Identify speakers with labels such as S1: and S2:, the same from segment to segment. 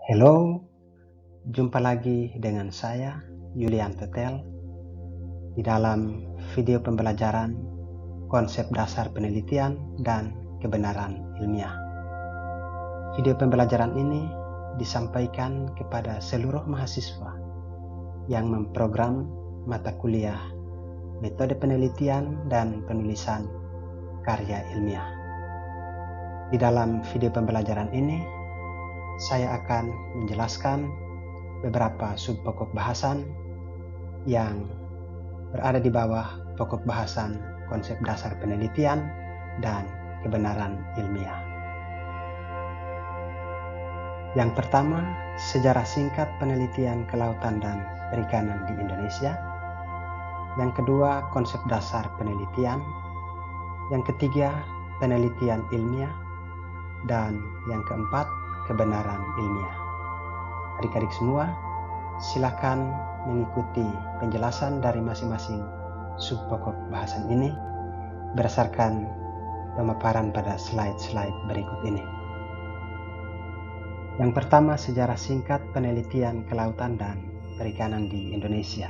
S1: Hello, jumpa lagi dengan saya, Yulian Tetel, di dalam video pembelajaran konsep dasar penelitian dan kebenaran ilmiah. Video pembelajaran ini disampaikan kepada seluruh mahasiswa yang memprogram mata kuliah metode penelitian dan penulisan karya ilmiah. Di dalam video pembelajaran ini, saya akan menjelaskan beberapa subpokok bahasan yang berada di bawah pokok bahasan konsep dasar penelitian dan kebenaran ilmiah. Yang pertama, sejarah singkat penelitian kelautan dan perikanan di Indonesia. Yang kedua, konsep dasar penelitian. Yang ketiga, penelitian ilmiah. Dan yang keempat, kebenaran ilmiah. Adik-adik semua, silakan mengikuti penjelasan dari masing-masing subpokok bahasan ini berdasarkan pemaparan pada slide-slide berikut ini. Yang pertama, sejarah singkat penelitian kelautan dan perikanan di Indonesia.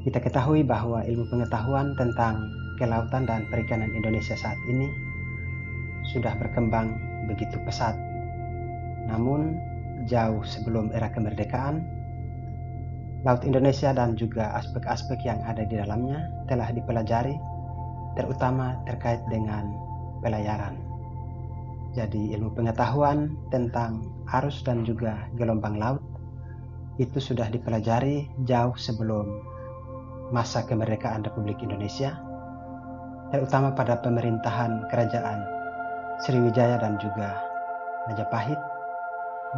S1: Kita ketahui bahwa ilmu pengetahuan tentang kelautan dan perikanan Indonesia saat ini sudah berkembang begitu pesat. Namun, jauh sebelum era kemerdekaan, Laut Indonesia dan juga aspek-aspek yang ada di dalamnya telah dipelajari, terutama terkait dengan pelayaran. Jadi ilmu pengetahuan tentang arus dan juga gelombang laut itu sudah dipelajari jauh sebelum masa kemerdekaan Republik Indonesia, terutama pada pemerintahan kerajaan Sriwijaya dan juga Majapahit,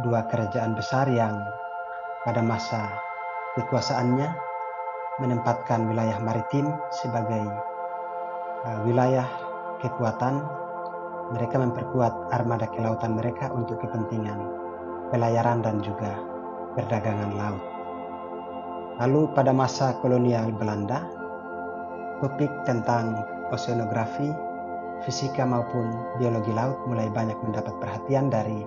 S1: dua kerajaan besar yang pada masa kekuasaannya menempatkan wilayah maritim sebagai wilayah kekuatan. Mereka memperkuat armada kelautan mereka untuk kepentingan pelayaran dan juga perdagangan laut. Lalu pada masa kolonial Belanda, topik tentang oceanografi, fisika maupun biologi laut mulai banyak mendapat perhatian dari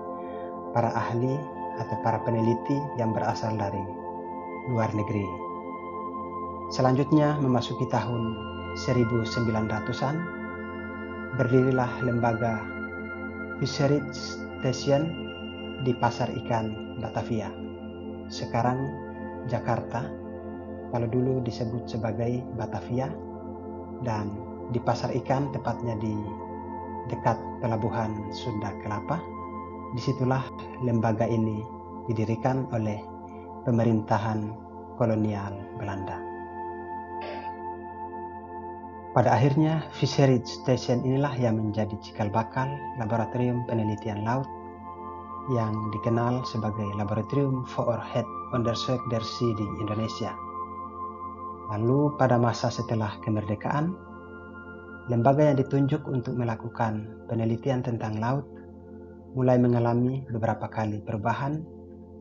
S1: para ahli atau para peneliti yang berasal dari luar negeri. Selanjutnya memasuki tahun 1900-an, berdirilah lembaga Fisheries Station di Pasar Ikan Batavia, sekarang Jakarta, kalau dulu disebut sebagai Batavia, dan di Pasar Ikan, tepatnya di dekat pelabuhan Sunda Kelapa. Disitulah lembaga ini didirikan oleh pemerintahan kolonial Belanda. Pada akhirnya, Fisheries Station inilah yang menjadi cikal bakal laboratorium penelitian laut yang dikenal sebagai Laboratorium Voortgezet Onderzoek der Zee di Indonesia. Lalu pada masa setelah kemerdekaan, lembaga yang ditunjuk untuk melakukan penelitian tentang laut mulai mengalami beberapa kali perubahan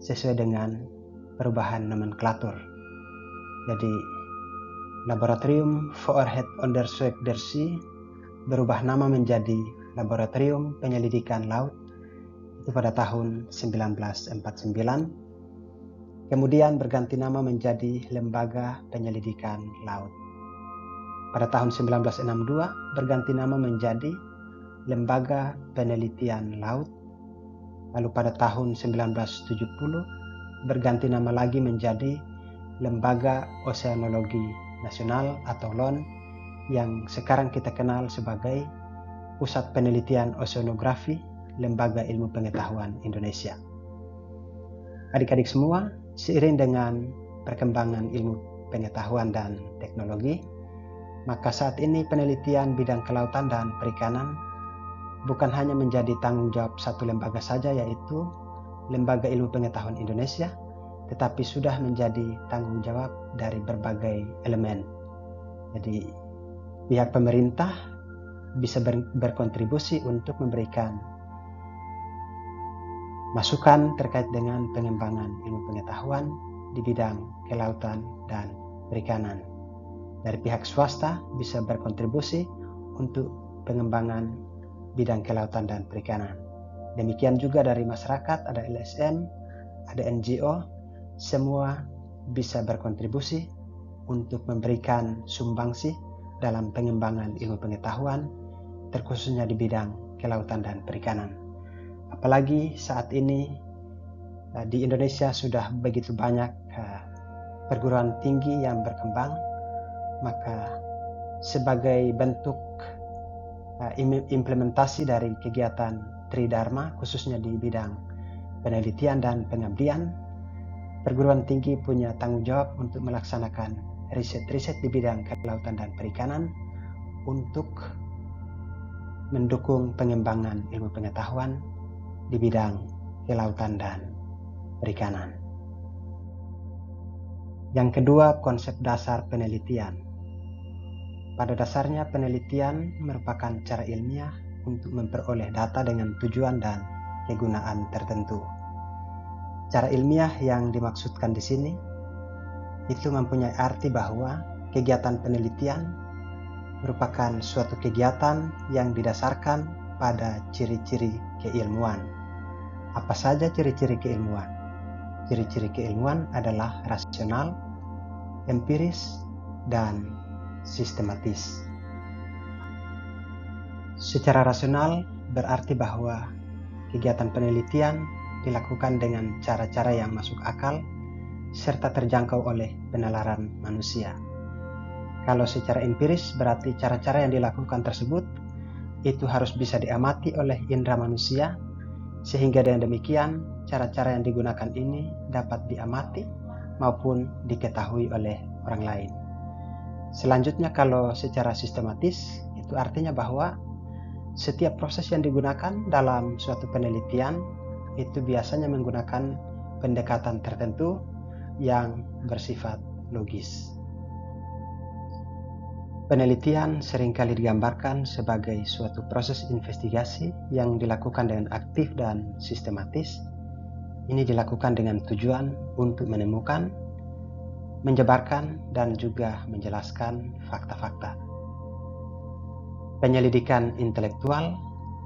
S1: sesuai dengan perubahan nomenklatur. Jadi Laboratorium Voortgezet Onderzoek der Zee berubah nama menjadi Laboratorium Penyelidikan Laut itu pada tahun 1949. Kemudian berganti nama menjadi Lembaga Penyelidikan Laut. Pada tahun 1962 berganti nama menjadi Lembaga Penelitian Laut. Lalu pada tahun 1970 berganti nama lagi menjadi Lembaga Oseanologi Nasional atau LON, yang sekarang kita kenal sebagai Pusat Penelitian Oceanografi Lembaga Ilmu Pengetahuan Indonesia. Adik-adik semua, seiring dengan perkembangan ilmu pengetahuan dan teknologi, maka saat ini penelitian bidang kelautan dan perikanan bukan hanya menjadi tanggung jawab satu lembaga saja, yaitu Lembaga Ilmu Pengetahuan Indonesia, tetapi sudah menjadi tanggung jawab dari berbagai elemen. Jadi pihak pemerintah bisa berkontribusi untuk memberikan masukan terkait dengan pengembangan ilmu pengetahuan di bidang kelautan dan perikanan. Dari pihak swasta bisa berkontribusi untuk pengembangan bidang kelautan dan perikanan. Demikian juga dari masyarakat, ada LSM, ada NGO, semua bisa berkontribusi untuk memberikan sumbangsi dalam pengembangan ilmu pengetahuan, terkhususnya di bidang kelautan dan perikanan. Apalagi saat ini di Indonesia sudah begitu banyak perguruan tinggi yang berkembang, maka sebagai bentuk implementasi dari kegiatan Tridharma, khususnya di bidang penelitian dan pengabdian, perguruan tinggi punya tanggung jawab untuk melaksanakan riset-riset di bidang kelautan dan perikanan untuk mendukung pengembangan ilmu pengetahuan di bidang kelautan dan perikanan. Yang kedua, konsep dasar penelitian. Pada dasarnya, penelitian merupakan cara ilmiah untuk memperoleh data dengan tujuan dan kegunaan tertentu. Cara ilmiah yang dimaksudkan di sini itu mempunyai arti bahwa kegiatan penelitian merupakan suatu kegiatan yang didasarkan pada ciri-ciri keilmuan. Apa saja ciri-ciri keilmuan? Ciri-ciri keilmuan adalah rasional, empiris, dan sistematis. Secara rasional berarti bahwa kegiatan penelitian dilakukan dengan cara-cara yang masuk akal serta terjangkau oleh penalaran manusia. Kalau secara empiris berarti cara-cara yang dilakukan tersebut itu harus bisa diamati oleh indera manusia, sehingga dengan demikian cara-cara yang digunakan ini dapat diamati maupun diketahui oleh orang lain. Selanjutnya, kalau secara sistematis itu artinya bahwa setiap proses yang digunakan dalam suatu penelitian itu biasanya menggunakan pendekatan tertentu yang bersifat logis. Penelitian seringkali digambarkan sebagai suatu proses investigasi yang dilakukan dengan aktif dan sistematis. Ini dilakukan dengan tujuan untuk menemukan, menjabarkan, dan juga menjelaskan fakta-fakta. Penyelidikan intelektual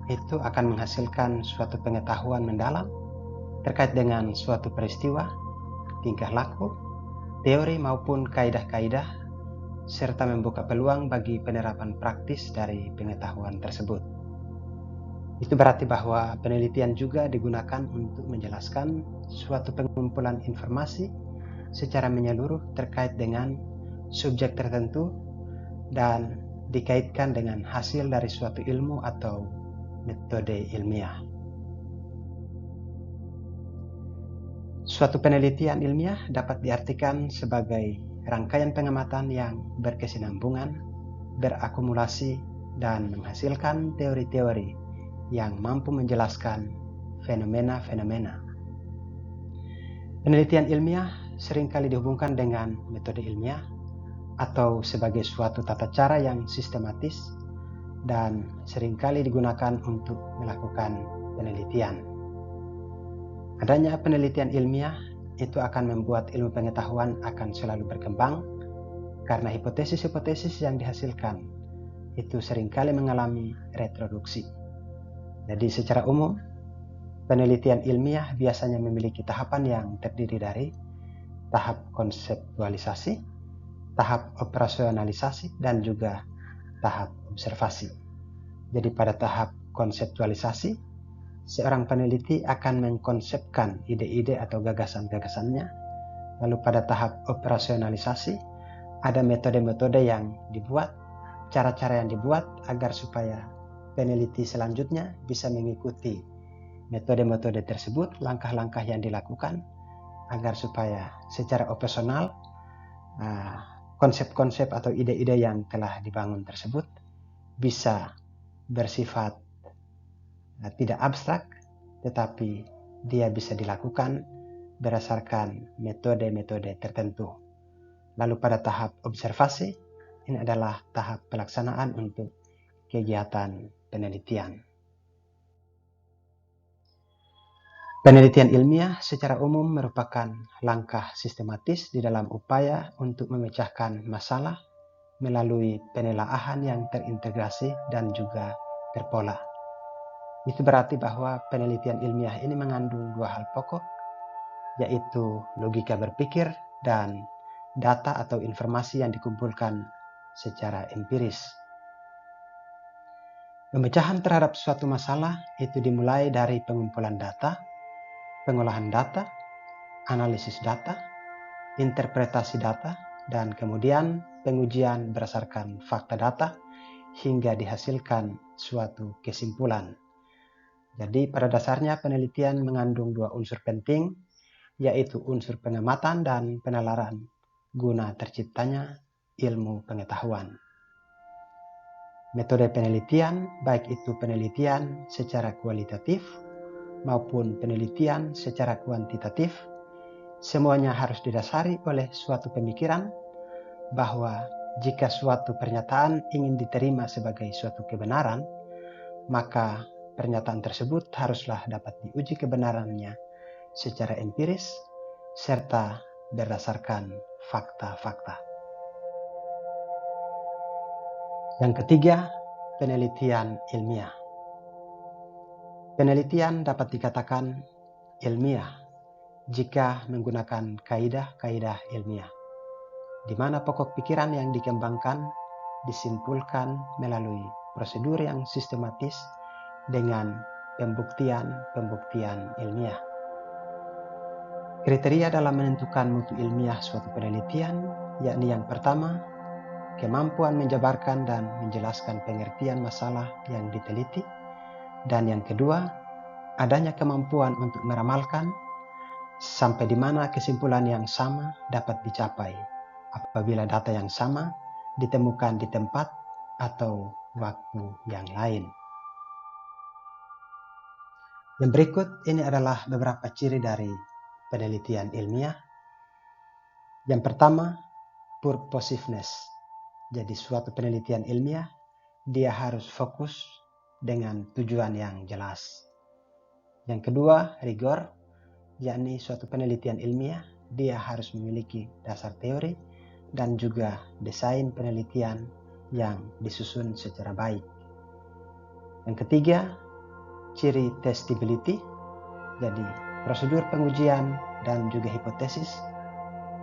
S1: itu akan menghasilkan suatu pengetahuan mendalam terkait dengan suatu peristiwa, tingkah laku, teori maupun kaidah-kaidah, serta membuka peluang bagi penerapan praktis dari pengetahuan tersebut. Itu berarti bahwa penelitian juga digunakan untuk menjelaskan suatu pengumpulan informasi secara menyeluruh terkait dengan subjek tertentu dan dikaitkan dengan hasil dari suatu ilmu atau metode ilmiah. Suatu penelitian ilmiah dapat diartikan sebagai rangkaian pengamatan yang berkesinambungan, berakumulasi, dan menghasilkan teori-teori yang mampu menjelaskan fenomena-fenomena. Penelitian ilmiah seringkali dihubungkan dengan metode ilmiah atau sebagai suatu tata cara yang sistematis dan seringkali digunakan untuk melakukan penelitian. Adanya penelitian ilmiah itu akan membuat ilmu pengetahuan akan selalu berkembang karena hipotesis-hipotesis yang dihasilkan itu seringkali mengalami reproduksi. Jadi secara umum, penelitian ilmiah biasanya memiliki tahapan yang terdiri dari tahap konseptualisasi, tahap operasionalisasi, dan juga tahap observasi. Jadi pada tahap konseptualisasi, seorang peneliti akan mengkonsepkan ide-ide atau gagasan-gagasannya. Lalu pada tahap operasionalisasi, ada metode-metode yang dibuat, cara-cara yang dibuat agar supaya peneliti selanjutnya bisa mengikuti metode-metode tersebut, langkah-langkah yang dilakukan agar supaya secara operasional konsep-konsep atau ide-ide yang telah dibangun tersebut bisa bersifat tidak abstrak, tetapi dia bisa dilakukan berdasarkan metode-metode tertentu. Lalu pada tahap observasi, ini adalah tahap pelaksanaan untuk kegiatan penelitian. Penelitian ilmiah secara umum merupakan langkah sistematis di dalam upaya untuk memecahkan masalah melalui penelaahan yang terintegrasi dan juga terpola. Itu berarti bahwa penelitian ilmiah ini mengandung dua hal pokok, yaitu logika berpikir dan data atau informasi yang dikumpulkan secara empiris. Pemecahan terhadap suatu masalah itu dimulai dari pengumpulan data, pengolahan data, analisis data, interpretasi data, dan kemudian pengujian berdasarkan fakta data hingga dihasilkan suatu kesimpulan. Jadi pada dasarnya penelitian mengandung dua unsur penting, yaitu unsur pengamatan dan penalaran guna terciptanya ilmu pengetahuan. Metode penelitian, baik itu penelitian secara kualitatif maupun penelitian secara kuantitatif, semuanya harus didasari oleh suatu pemikiran bahwa jika suatu pernyataan ingin diterima sebagai suatu kebenaran, maka pernyataan tersebut haruslah dapat diuji kebenarannya secara empiris serta berdasarkan fakta-fakta. Yang ketiga, penelitian ilmiah. Penelitian dapat dikatakan ilmiah jika menggunakan kaidah-kaidah ilmiah, di mana pokok pikiran yang dikembangkan disimpulkan melalui prosedur yang sistematis dengan pembuktian-pembuktian ilmiah. Kriteria dalam menentukan mutu ilmiah suatu penelitian, yakni yang pertama, kemampuan menjabarkan dan menjelaskan pengertian masalah yang diteliti, dan yang kedua, adanya kemampuan untuk meramalkan sampai di mana kesimpulan yang sama dapat dicapai apabila data yang sama ditemukan di tempat atau waktu yang lain. Yang berikut ini adalah beberapa ciri dari penelitian ilmiah. Yang pertama, purposiveness. Jadi suatu penelitian ilmiah, dia harus fokus dengan tujuan yang jelas. Yang kedua, rigor, yakni suatu penelitian ilmiah, dia harus memiliki dasar teori dan juga desain penelitian yang disusun secara baik. Yang ketiga, ciri testability, jadi prosedur pengujian dan juga hipotesis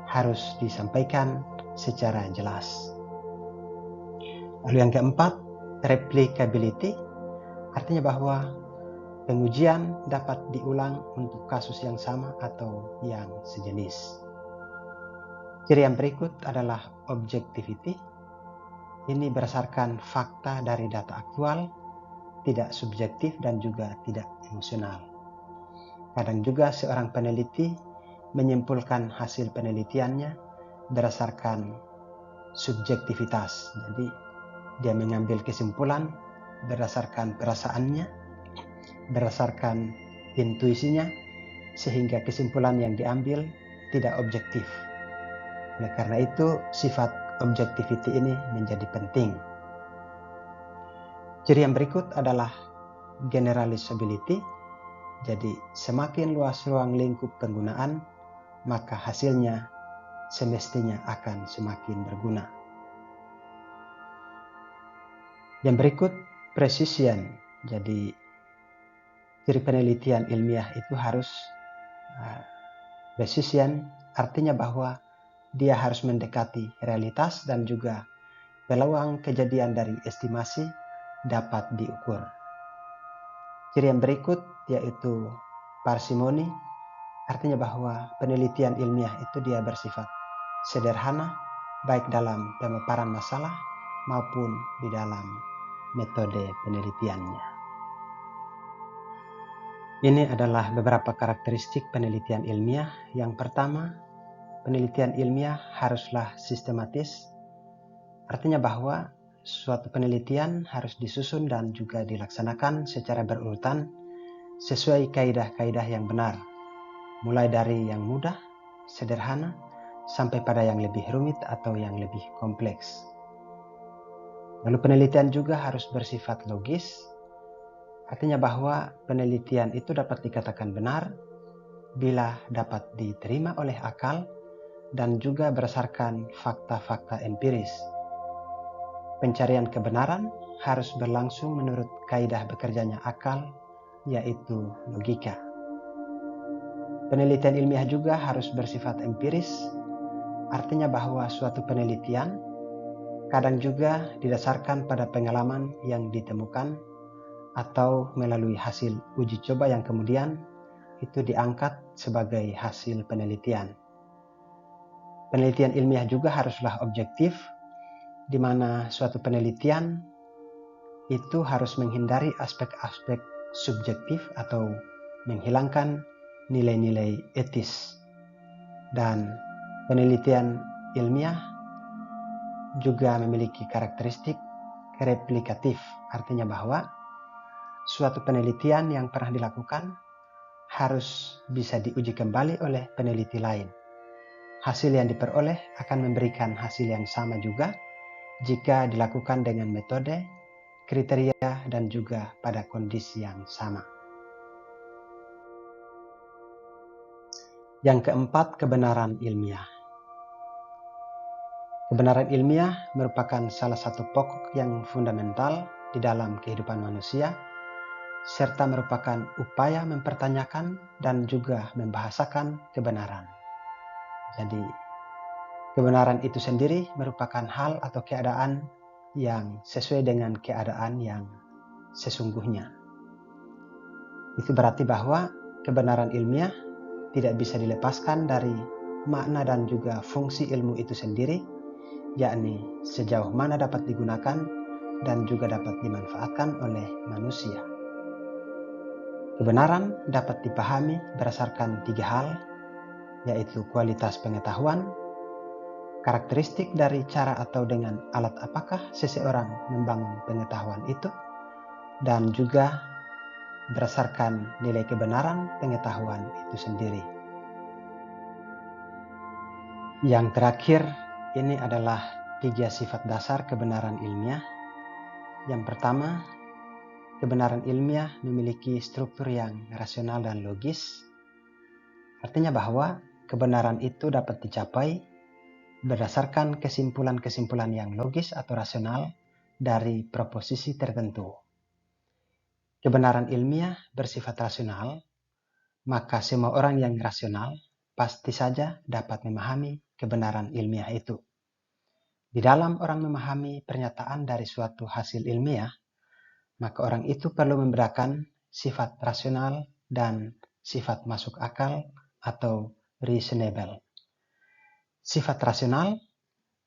S1: harus disampaikan secara jelas. Lalu yang keempat, replicability, artinya bahwa pengujian dapat diulang untuk kasus yang sama atau yang sejenis. Ciri yang berikut adalah objectivity. Ini berdasarkan fakta dari data aktual, tidak subjektif dan juga tidak emosional. Kadang juga seorang peneliti menyimpulkan hasil penelitiannya berdasarkan subjektivitas. Jadi dia mengambil kesimpulan berdasarkan perasaannya, berdasarkan intuisinya, sehingga kesimpulan yang diambil tidak objektif. Oleh karena itu, sifat objectivity ini menjadi penting. Ciri yang berikut adalah generalizability. Jadi semakin luas ruang lingkup penggunaan, maka hasilnya semestinya akan semakin berguna. Yang berikut, precision. Jadi ciri penelitian ilmiah itu harus precision, artinya bahwa dia harus mendekati realitas dan juga peluang kejadian dari estimasi dapat diukur. Ciri yang berikut yaitu parsimony, artinya bahwa penelitian ilmiah itu dia bersifat sederhana, baik dalam pemaparan masalah maupun di dalam metode penelitiannya. Ini adalah beberapa karakteristik penelitian ilmiah. Yang pertama, penelitian ilmiah haruslah sistematis, artinya bahwa suatu penelitian harus disusun dan juga dilaksanakan secara berurutan sesuai kaidah-kaidah yang benar, mulai dari yang mudah, sederhana, sampai pada yang lebih rumit atau yang lebih kompleks. Lalu penelitian juga harus bersifat logis, artinya bahwa penelitian itu dapat dikatakan benar bila dapat diterima oleh akal dan juga berdasarkan fakta-fakta empiris. Pencarian kebenaran harus berlangsung menurut kaidah bekerjanya akal yaitu logika. Penelitian ilmiah juga harus bersifat empiris, artinya bahwa suatu penelitian kadang juga didasarkan pada pengalaman yang ditemukan atau melalui hasil uji coba yang kemudian itu diangkat sebagai hasil penelitian. Penelitian ilmiah juga haruslah objektif, di mana suatu penelitian itu harus menghindari aspek-aspek subjektif atau menghilangkan nilai-nilai etis. Dan penelitian ilmiah juga memiliki karakteristik replikatif, artinya bahwa suatu penelitian yang pernah dilakukan harus bisa diuji kembali oleh peneliti lain. Hasil yang diperoleh akan memberikan hasil yang sama juga jika dilakukan dengan metode, kriteria, dan juga pada kondisi yang sama. Yang keempat, kebenaran ilmiah. Kebenaran ilmiah merupakan salah satu pokok yang fundamental di dalam kehidupan manusia, serta merupakan upaya mempertanyakan dan juga membahasakan kebenaran. Jadi, kebenaran itu sendiri merupakan hal atau keadaan yang sesuai dengan keadaan yang sesungguhnya. Itu berarti bahwa kebenaran ilmiah tidak bisa dilepaskan dari makna dan juga fungsi ilmu itu sendiri, yakni sejauh mana dapat digunakan dan juga dapat dimanfaatkan oleh manusia. Kebenaran dapat dipahami berdasarkan 3 hal, yaitu kualitas pengetahuan, karakteristik dari cara atau dengan alat apakah seseorang membangun pengetahuan itu, dan juga berdasarkan nilai kebenaran pengetahuan itu sendiri. Yang terakhir, ini adalah 3 sifat dasar kebenaran ilmiah. Yang pertama, kebenaran ilmiah memiliki struktur yang rasional dan logis. Artinya bahwa kebenaran itu dapat dicapai berdasarkan kesimpulan-kesimpulan yang logis atau rasional dari proposisi tertentu. Kebenaran ilmiah bersifat rasional, maka semua orang yang rasional pasti saja dapat memahami kebenaran ilmiah itu. Di dalam orang memahami pernyataan dari suatu hasil ilmiah, maka orang itu perlu membedakan sifat rasional dan sifat masuk akal atau reasonable. Sifat rasional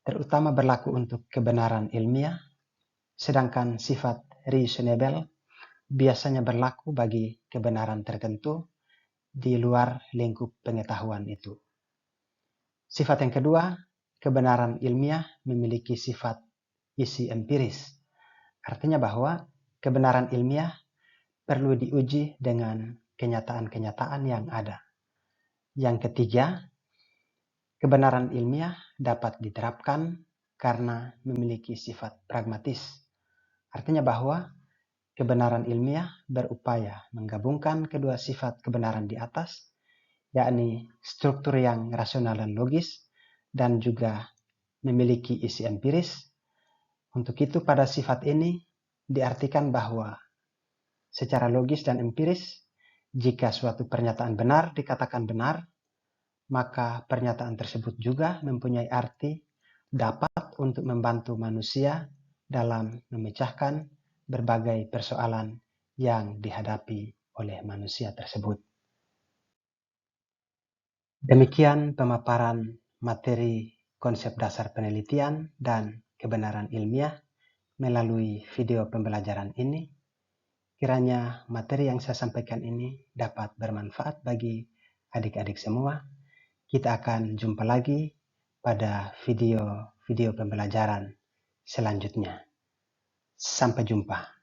S1: terutama berlaku untuk kebenaran ilmiah, sedangkan sifat reasonable biasanya berlaku bagi kebenaran tertentu di luar lingkup pengetahuan itu. Sifat yang kedua, kebenaran ilmiah memiliki sifat isi empiris. Artinya bahwa kebenaran ilmiah perlu diuji dengan kenyataan-kenyataan yang ada. Yang ketiga, kebenaran ilmiah dapat diterapkan karena memiliki sifat pragmatis. Artinya bahwa kebenaran ilmiah berupaya menggabungkan kedua sifat kebenaran di atas, yakni struktur yang rasional dan logis, dan juga memiliki isi empiris. Untuk itu pada sifat ini diartikan bahwa secara logis dan empiris, jika suatu pernyataan benar dikatakan benar, maka pernyataan tersebut juga mempunyai arti dapat untuk membantu manusia dalam memecahkan berbagai persoalan yang dihadapi oleh manusia tersebut. Demikian pemaparan materi konsep dasar penelitian dan kebenaran ilmiah melalui video pembelajaran ini. Kiranya materi yang saya sampaikan ini dapat bermanfaat bagi adik-adik semua. Kita akan jumpa lagi pada video pembelajaran selanjutnya. Sampai jumpa.